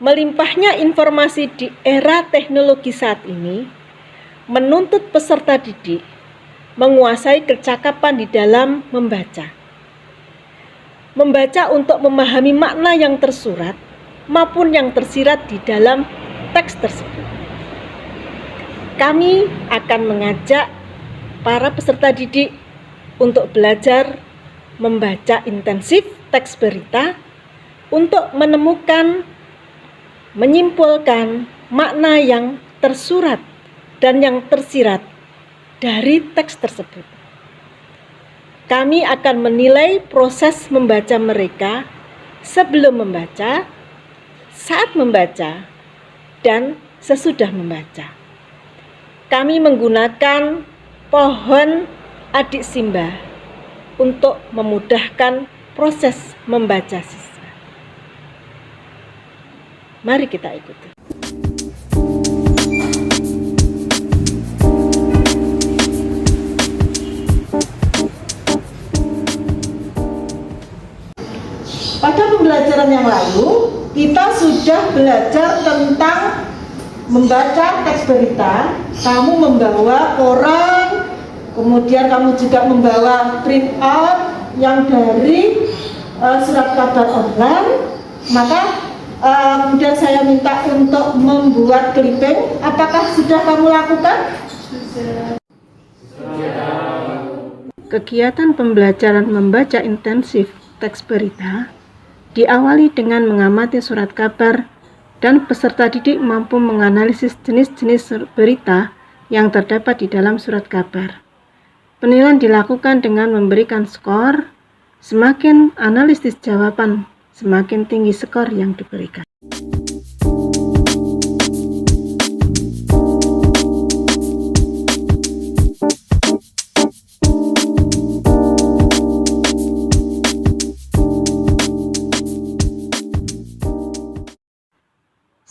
Melimpahnya informasi di era teknologi saat ini menuntut peserta didik menguasai kecakapan di dalam membaca. Membaca untuk memahami makna yang tersurat maupun yang tersirat di dalam teks tersebut. Kami akan mengajak para peserta didik untuk belajar membaca intensif teks berita untuk menemukan, menyimpulkan makna yang tersurat dan yang tersirat dari teks tersebut. Kami akan menilai proses membaca mereka sebelum membaca, saat membaca, dan sesudah membaca. Kami menggunakan pohon adik Simba untuk memudahkan proses membaca siswa. Mari kita ikuti. Pada pembelajaran yang lalu, kita sudah belajar tentang membaca teks berita. Kamu membawa koran, kemudian kamu juga membawa print out yang dari surat kabar online. Maka kemudian saya minta untuk membuat clipping. Apakah sudah kamu lakukan? Sudah. Kegiatan pembelajaran membaca intensif teks berita diawali dengan mengamati surat kabar dan peserta didik mampu menganalisis jenis-jenis berita yang terdapat di dalam surat kabar. Penilaian dilakukan dengan memberikan skor. Semakin analisis jawaban, semakin tinggi skor yang diberikan.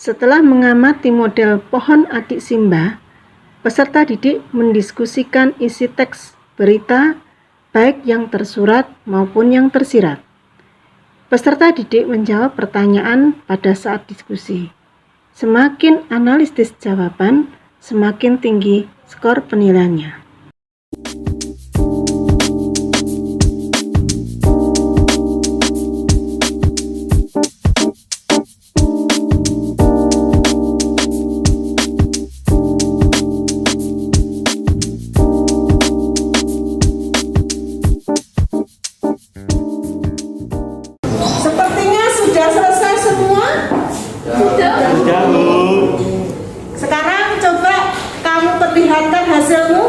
Setelah mengamati model pohon adik Simba, peserta didik mendiskusikan isi teks berita, baik yang tersurat maupun yang tersirat. Peserta didik menjawab pertanyaan pada saat diskusi. Semakin analisis jawaban, semakin tinggi skor penilaiannya. Sekarang coba kamu perlihatkan hasilmu.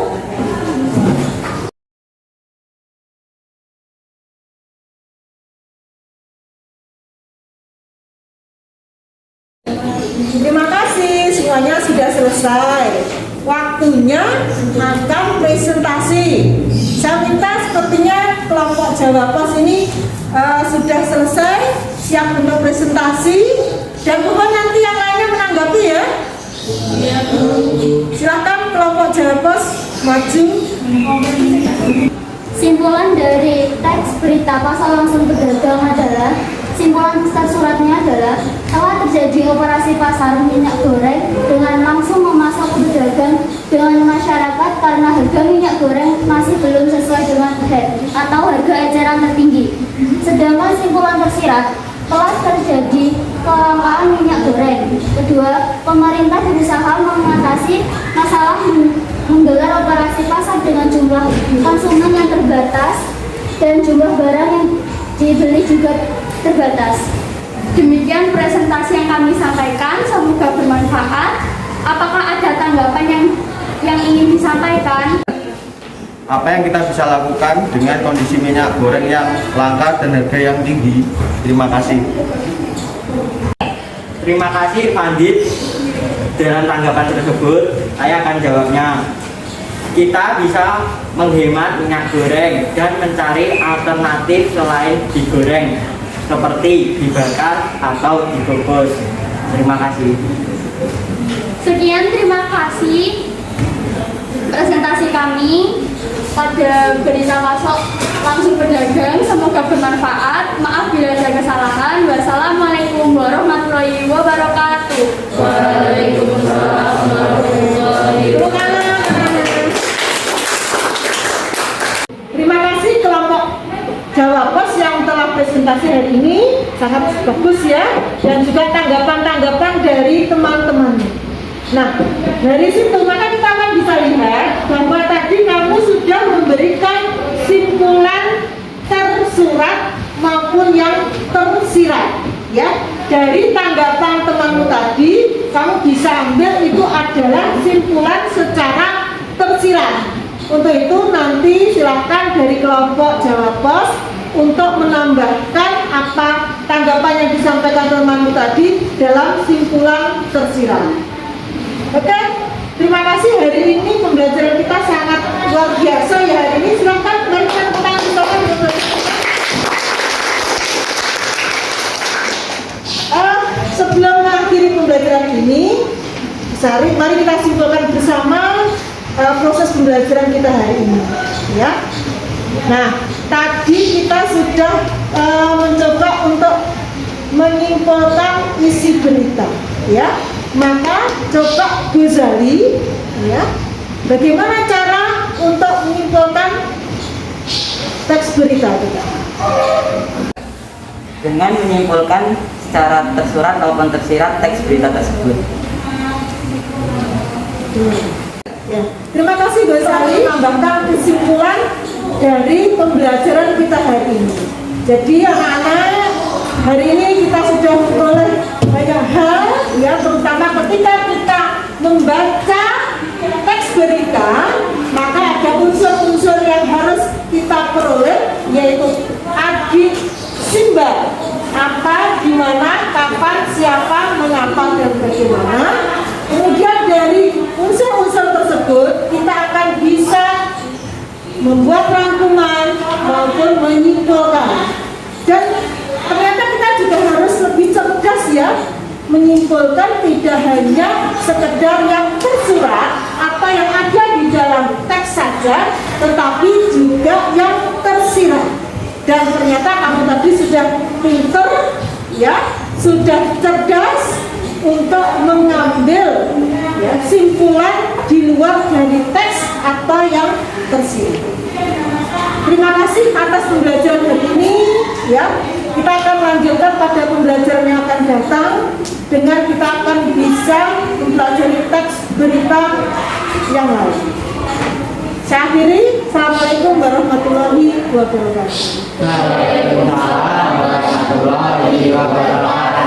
Terima kasih, semuanya sudah selesai. Waktunya akan presentasi. Saya minta sepertinya kelompok Jawa Pos ini sudah selesai, siap untuk presentasi. Dan mohon nanti yang lainnya menanggapi ya. Silakan kelompok Jawa Pos maju. Simpulan dari teks berita pasal langsung pedagang adalah, simpulan tersuratnya adalah telah terjadi operasi pasar minyak goreng dengan langsung memasok pedagang dengan masyarakat karena harga minyak goreng masih belum sesuai dengan HEC atau harga eceran tertinggi. Sedangkan simpulan tersirat telah terjadi kelangkaan minyak goreng. Kedua, pemerintah berusaha mengatasi masalah menggelar operasi pasar dengan jumlah konsumen yang terbatas dan jumlah barang yang dibeli juga terbatas. Demikian presentasi yang kami sampaikan, semoga bermanfaat. Apakah ada tanggapan yang ingin disampaikan? Apa yang kita bisa lakukan dengan kondisi minyak goreng yang langka dan harga yang tinggi? Terima kasih. Terima kasih Pandit. Dengan tanggapan tersebut, saya akan jawabnya. Kita bisa menghemat minyak goreng dan mencari alternatif selain digoreng, seperti dibakar atau dikukus. Terima kasih. Sekian, terima kasih presentasi kami pada berita masuk langsung berdagang. Semoga bermanfaat. Maaf bila ada kesalahan. Wassalamualaikum warahmatullahi wabarakatuh. Waalaikumsalam warahmatullahi wabarakatuh. Terima kasih kelompok Jawa Pos yang telah presentasi hari ini, sangat bagus ya, dan juga tanggapan-tanggapan dari teman-teman. Nah, dari situ maka kita akan bisa lihat bahwa tadi kamu sudah memberikan simpulan tersurat maupun yang tersirat ya. Dari tanggapan temanmu tadi kamu bisa ambil itu adalah simpulan secara tersirat. Untuk itu nanti silakan dari kelompok Jawa Pos untuk menambahkan apa tanggapan yang disampaikan temanmu tadi dalam simpulan tersirat. Oke, terima kasih. Hari ini pembelajaran kita sangat luar biasa ya hari ini. Silakan mari kita tepuk tangan untuk sebelum mengakhiri pembelajaran ini, mari kita simpulkan bersama proses pembelajaran kita hari ini ya. Nah, tadi kita sudah mencoba untuk menyimpulkan isi berita ya. Maka coba Ghazali ya, bagaimana cara untuk menyimpulkan teks berita kita? Dengan menyimpulkan secara tersurat maupun tersirat teks berita tersebut. Ya, terima kasih Ghazali menambahkan kesimpulan dari pembelajaran kita hari ini. Jadi anak-anak, hari ini kita sudah memperoleh banyak hal ya, terutama ketika kita membaca teks berita, maka ada unsur-unsur yang harus kita peroleh, yaitu adit simbol, apa, di mana, kapan, siapa, mengapa, dan bagaimana. Kemudian dari unsur-unsur tersebut kita akan bisa membuat rangkuman maupun menyimpulkan. Dan ternyata kita juga harus lebih cerdas ya, menyimpulkan tidak hanya sekedar yang tersurat atau yang ada di dalam teks saja, tetapi juga yang tersirat. Dan ternyata kamu tadi sudah pinter ya, sudah cerdas untuk mengambil ya, simpulan di luar dari teks atau yang tersirat. Terima kasih atas pembelajaran hari ini ya. Kita akan lanjutkan pada pembelajaran yang akan datang dengan kita akan bisa mempelajari teks berita yang lain. Saya akhiri. Assalamualaikum warahmatullahi wabarakatuh. Waalaikumsalam warahmatullahi wabarakatuh.